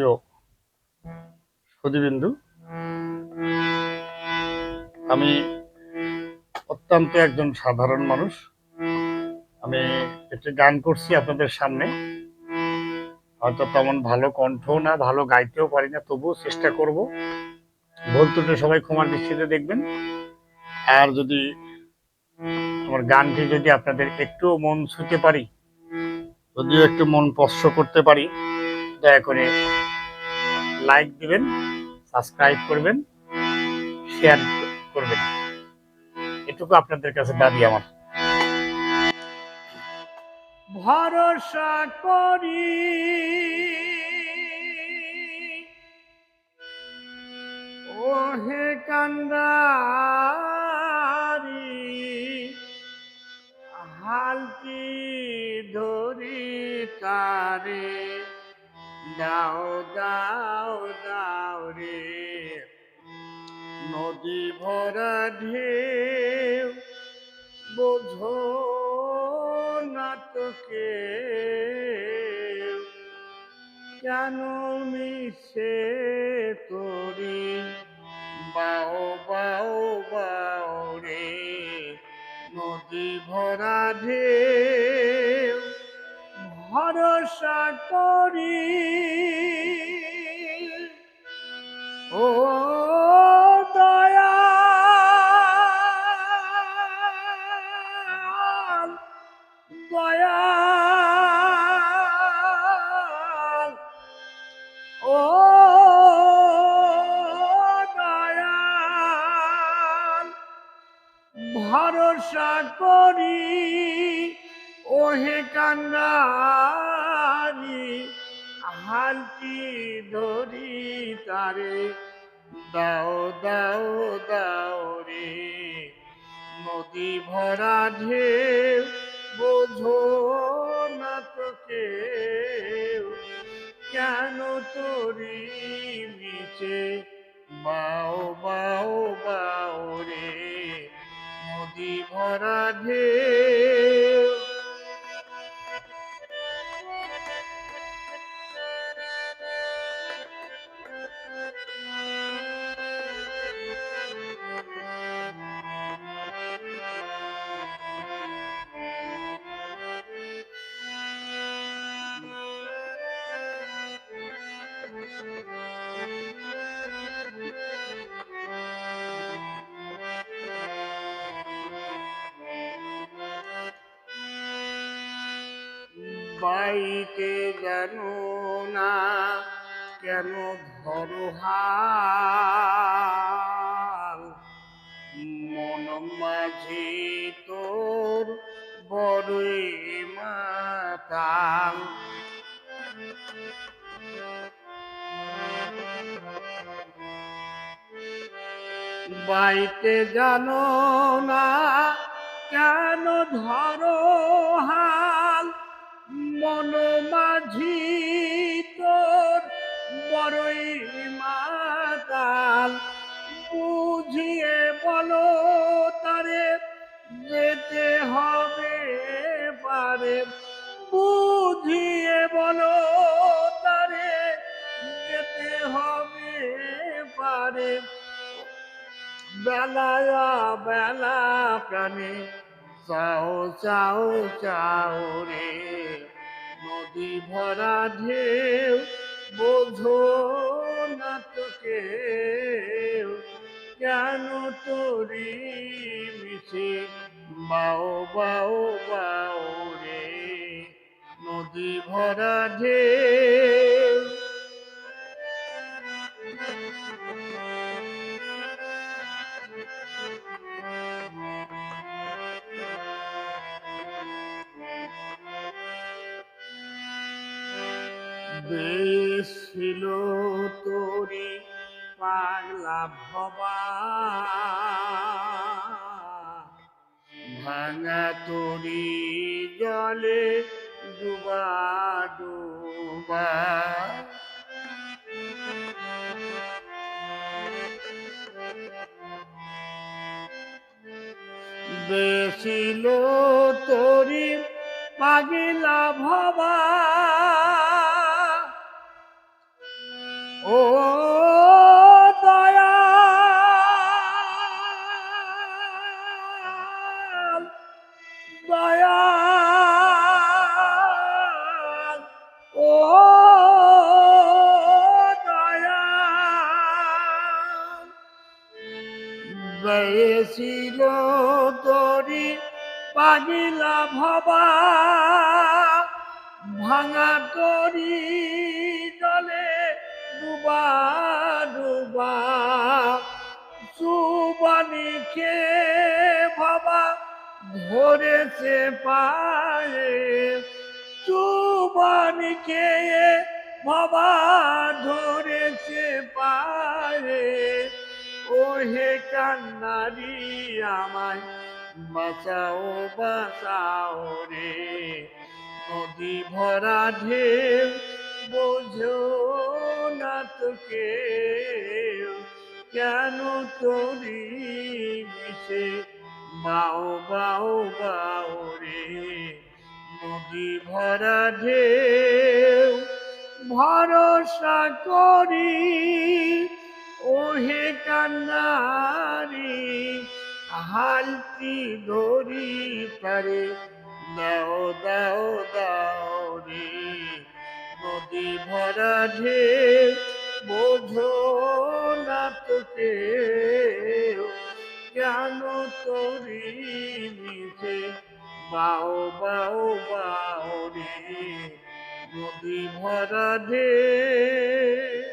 প্রিয় সুধীবিন্দু, আমি অত্যন্ত একজন সাধারণ মানুষ। আমি একটি গান করছি আপনাদের সামনে। হয়তো তেমন ভালো কণ্ঠ না, ভালো গাইতেও পারি না, তবুও চেষ্টা করব। ভুল ত্রুটি সবাই ক্ষমার দৃষ্টিতে দেখবেন। আর যদি আমার গানটি যদি আপনাদের একটু মন ছুঁতে পারি, যদিও একটু মন স্পর্শ করতে পারি, দয়া করে লাইক দিবেন, সাবস্ক্রাইব করবেন, শেয়ার করবেন। এটুকু আপনাদের কাছে দাবি আমার। ভরসা করি ওহে কান্দারি, হালকি ধরি তারে, দাও দাও দাও রে। নদী ভরা ঢেউ বোঝো না তোকে, কেন মিশে তোরে, বাও বাও বাও রে। নদী ভরা ঢেউ ভরসা করি ও দয়াল, দয়াল, ও দয়াল। ভরসা করি ওহে কান্ডারি, হালকি ধরি তারে, দাও দাও দাও রে। নদী ভরা ঢেউ বোঝো না তোকে, কেন তোরি মিছে, বাও বাও বাও রে। নদী ভরা ঢেউ। বাইতে জানো না কেন ধরো হাল, মন মাঝে তোর বড়ই মাতাল। বাইতে জানো না কেন ধরো হাল, মন মাঝি তোর বড়ই মাতাল। বুঝিয়ে বলো তারে যেতে হবে পারে, বুঝিয়ে বলো তারে যেতে হবে পারে। বেলায়া বেলা প্রাণে চাও চাও চাও রে। নদী ভরা ঢেউ বোঝো না তোকে, কেন তোরি মিশে, বাও বাও বাও রে। নদী ভরা ঢেউ। বেশ ছিল তোরি পাগলা ভবা, ভাঙা তোরি জলে ডুবা ডুবা। বেশিল তোরি পাগলা ভবা, ও দয়াল দয়াল ও দয়াল গেছিল তরি পাগিলা ভবা ভাঙা তরি জলে ডুবা ডুবা সুবানি খেয়ে বাবা ধরেছে পায়ে সুবানি খেয়ে বাবা ধরেছে পায়ে ও হে কান্নারি আমায় বাঁচাও বাঁচাও রে নদী ভরা ঢেউ বোঝো না তোকে কেন তোরি মিশে বাও বাও বাও রে নদী ভরা ঢেউ ভরসা করি ওহে কান্নারি হালতি ধরি পারে দাও দাও দাও রে নদী ভরা ঢেউ বোঝো না তোকে কেন তোরি মিশে বাও বাও বাও রে নদী ভরা ঢেউ